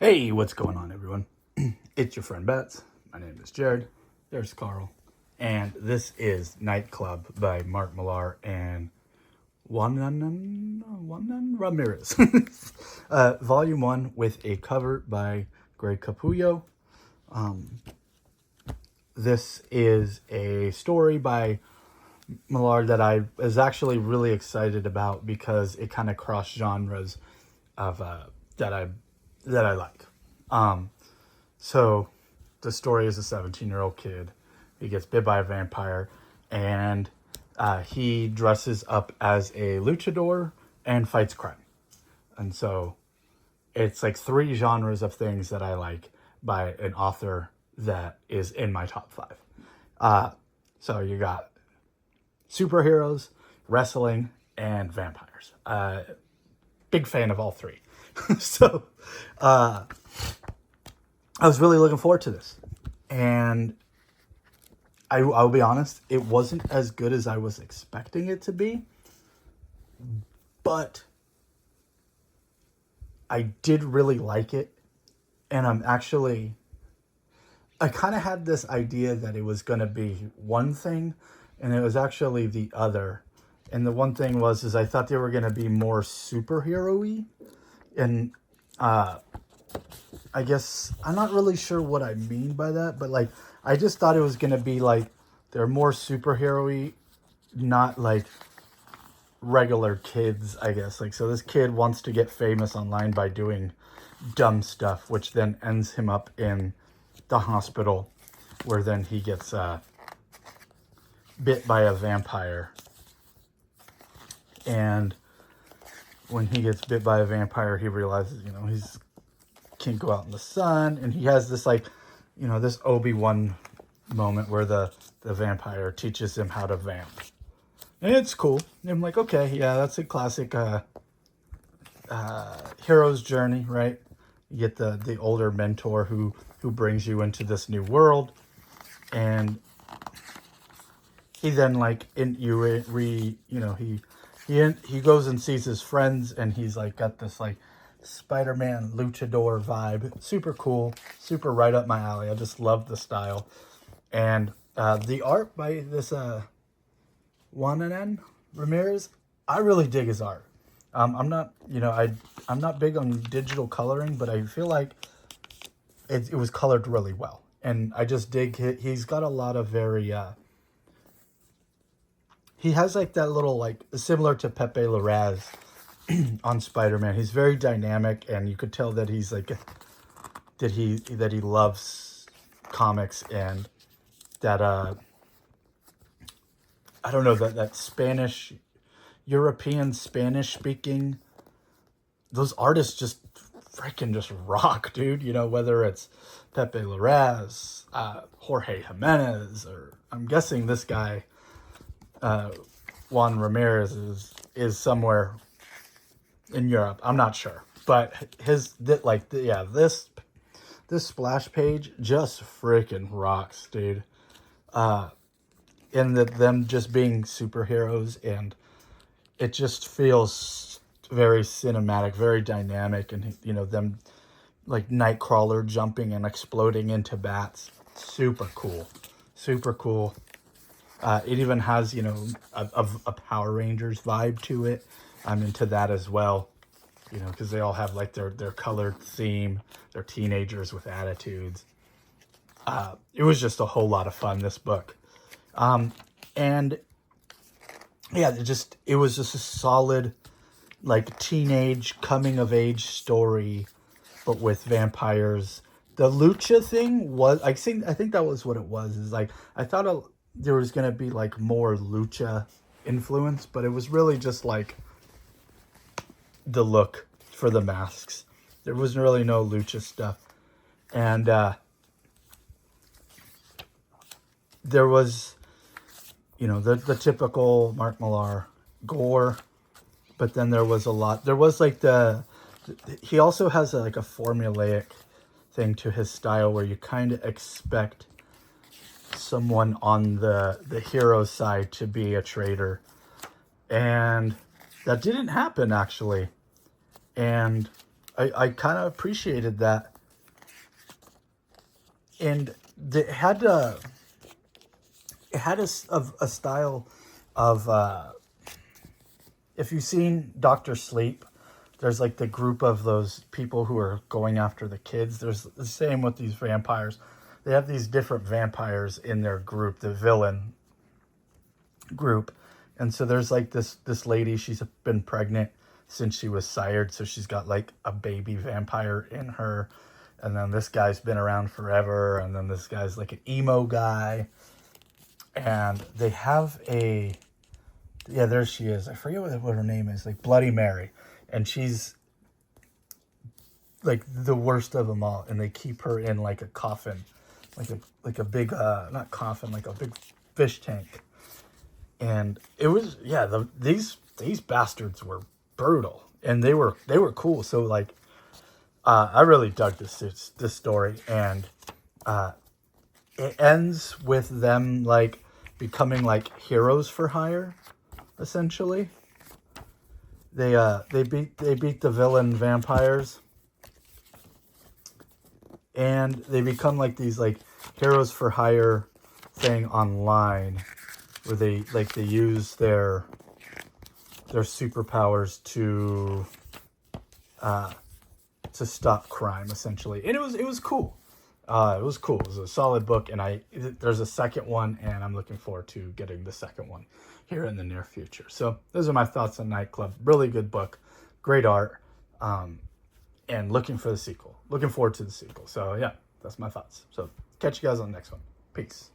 Hey, what's going on, everyone? It's your friend Betts. My name is Jared. There's Carl. And this is Nightclub by Mark Millar and Juanan Ramirez. Volume 1 with a cover by Greg Capullo. This is a story by Millar that I was actually really excited about because it kind of crossed genres of that I like. So the story is a 17-year-old kid. He gets bit by a vampire, and he dresses up as a luchador and fights crime. And so it's like 3 genres of things that I like by an author that is in my top 5. So you got superheroes, wrestling, and vampires. Big fan of all 3. So I was really looking forward to this. And I'll be honest, it wasn't as good as I was expecting it to be. But I did really like it. And I kind of had this idea that it was going to be one thing, and it was actually the other. And the one thing is I thought they were going to be more superhero-y. And I guess I'm not really sure what I mean by that, but like I just thought it was going to be like they're more superhero-y, not like regular kids, I guess. Like, so this kid wants to get famous online by doing dumb stuff, which then ends him up in the hospital, where then he gets bit by a vampire. And when he gets bit by a vampire, he realizes, he's can't go out in the sun. And he has this this Obi-Wan moment where the vampire teaches him how to vamp. And it's cool. And I'm like, okay, yeah, that's a classic hero's journey, right? You get the older mentor who brings you into this new world. And he then he goes and sees his friends, and he's like got this like Spider-Man luchador vibe. Super cool, super right up my alley. I just love the style. And the art by this Juanan Ramirez, I really dig his art. I'm not, I'm not big on digital coloring, but I feel like it was colored really well. And I just dig he's got a lot of very he has like that little like similar to Pepe Larraz on Spider-Man. He's very dynamic, and you could tell that he's like that he loves comics, and that I don't know, that Spanish, European Spanish speaking, those artists just freaking just rock, dude. Whether it's Pepe Larraz, Jorge Jimenez, or I'm guessing this guy Juan Ramirez is somewhere in Europe. I'm not sure, but this splash page just freaking rocks, dude. In them just being superheroes, and it just feels very cinematic, very dynamic, and them like Nightcrawler jumping and exploding into bats. Super cool, super cool. It even has a Power Rangers vibe to it. I'm into that as well, because they all have like their colored theme. They're teenagers with attitudes. It was just a whole lot of fun, this book. And yeah, it was just a solid like teenage coming of age story, but with vampires. The lucha thing was, I think that was what it was. Is like I thought there was gonna be like more lucha influence, but it was really just like the look for the masks. There was really no lucha stuff, and there was, the typical Mark Millar gore, but then there was like he also has like a formulaic thing to his style where you kind of expect someone on the hero side to be a traitor, and that didn't happen actually. And I kind of appreciated that. and it had a style of if you've seen Doctor Sleep, there's like the group of those people who are going after the kids. There's the same with these vampires. They have these different vampires in their group, the villain group. And so there's like this lady, she's been pregnant since she was sired, so she's got like a baby vampire in her. And then this guy's been around forever, and then this guy's like an emo guy. And they have there she is. I forget what her name is, like Bloody Mary. And she's like the worst of them all. And they keep her in like a coffin, like a big, not coffin, like a big fish tank. And it was, these bastards were brutal, and they were cool. So like, I really dug this story, and it ends with them like becoming like heroes for hire, essentially. They beat the villain vampires, and they become like these like heroes for hire thing online, where they use their superpowers to stop crime, essentially. And it was cool. It was cool. It was a solid book, and there's a second one, and I'm looking forward to getting the second one here in the near future. So those are my thoughts on Night Club. Really good book, great art, and looking for the sequel. Looking forward to the sequel. So yeah, that's my thoughts. So catch you guys on the next one. Peace.